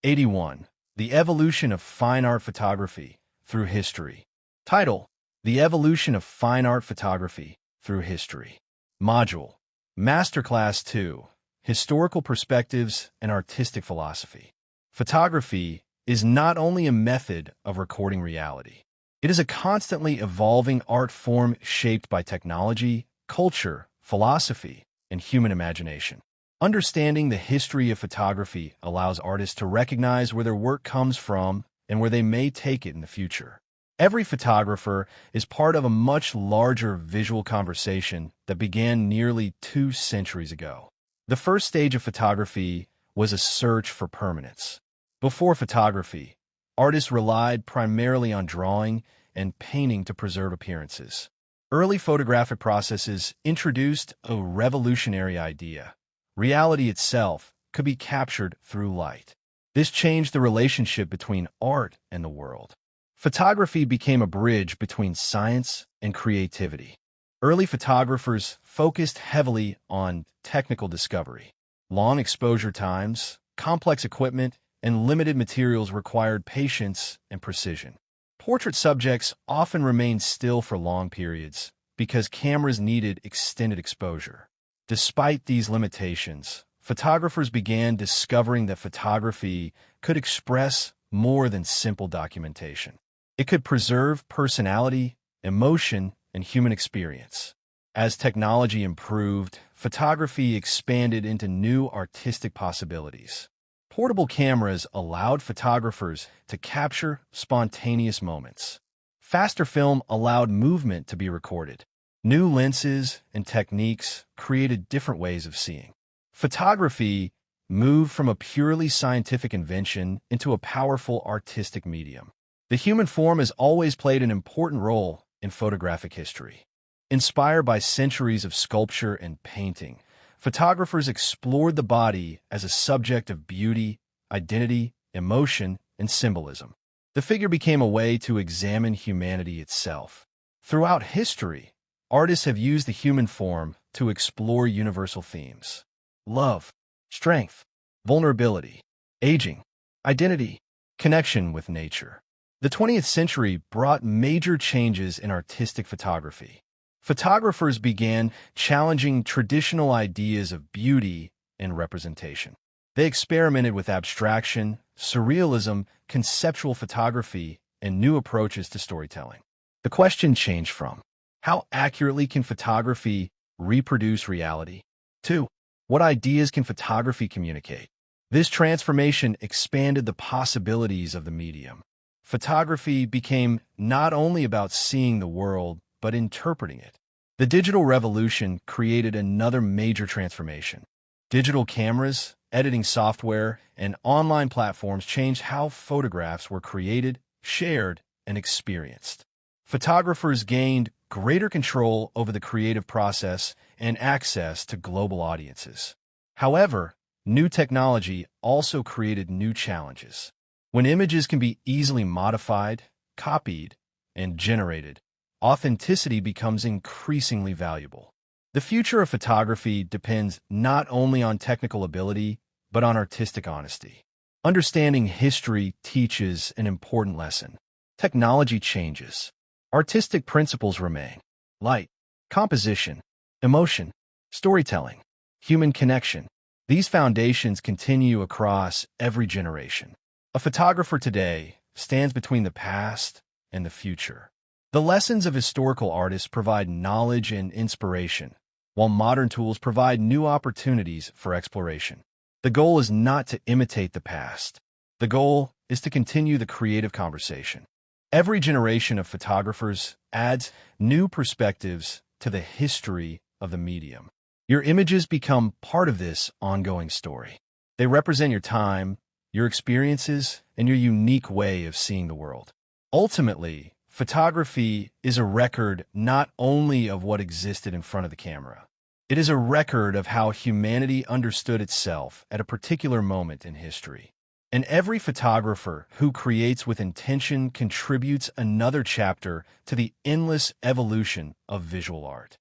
81. The Evolution of Fine Art Photography Through History. Title: The Evolution of Fine Art Photography Through History. Module: Masterclass 2. Historical Perspectives and Artistic Philosophy. Photography is not only a method of recording reality. It is a constantly evolving art form shaped by technology, culture, philosophy, and human imagination. Understanding the history of photography allows artists to recognize where their work comes from and where they may take it in the future. Every photographer is part of a much larger visual conversation that began nearly 2 centuries ago. The first stage of photography was a search for permanence. Before photography, artists relied primarily on drawing and painting to preserve appearances. Early photographic processes introduced a revolutionary idea. Reality itself could be captured through light. This changed the relationship between art and the world. Photography became a bridge between science and creativity. Early photographers focused heavily on technical discovery. Long exposure times, complex equipment, and limited materials required patience and precision. Portrait subjects often remained still for long periods because cameras needed extended exposure. Despite these limitations, photographers began discovering that photography could express more than simple documentation. It could preserve personality, emotion, and human experience. As technology improved, photography expanded into new artistic possibilities. Portable cameras allowed photographers to capture spontaneous moments. Faster film allowed movement to be recorded. New lenses and techniques created different ways of seeing. Photography moved from a purely scientific invention into a powerful artistic medium. The human form has always played an important role in photographic history. Inspired by centuries of sculpture and painting, photographers explored the body as a subject of beauty, identity, emotion, and symbolism. The figure became a way to examine humanity itself. Throughout history, artists have used the human form to explore universal themes: love, strength, vulnerability, aging, identity, connection with nature. The 20th century brought major changes in artistic photography. Photographers began challenging traditional ideas of beauty and representation. They experimented with abstraction, surrealism, conceptual photography, and new approaches to storytelling. The question changed from, how accurately can photography reproduce reality? To, what ideas can photography communicate? This transformation expanded the possibilities of the medium. Photography became not only about seeing the world, but interpreting it. The digital revolution created another major transformation. Digital cameras, editing software, and online platforms changed how photographs were created, shared, and experienced. Photographers gained greater control over the creative process and access to global audiences. However, new technology also created new challenges. When images can be easily modified, copied, and generated, authenticity becomes increasingly valuable. The future of photography depends not only on technical ability, but on artistic honesty. Understanding history teaches an important lesson. Technology changes. Artistic principles remain. Light, composition, emotion, storytelling, human connection. These foundations continue across every generation. A photographer today stands between the past and the future. The lessons of historical artists provide knowledge and inspiration, while modern tools provide new opportunities for exploration. The goal is not to imitate the past. The goal is to continue the creative conversation. Every generation of photographers adds new perspectives to the history of the medium. Your images become part of this ongoing story. They represent your time, your experiences, and your unique way of seeing the world. Ultimately, photography is a record not only of what existed in front of the camera. It is a record of how humanity understood itself at a particular moment in history. And every photographer who creates with intention contributes another chapter to the endless evolution of visual art.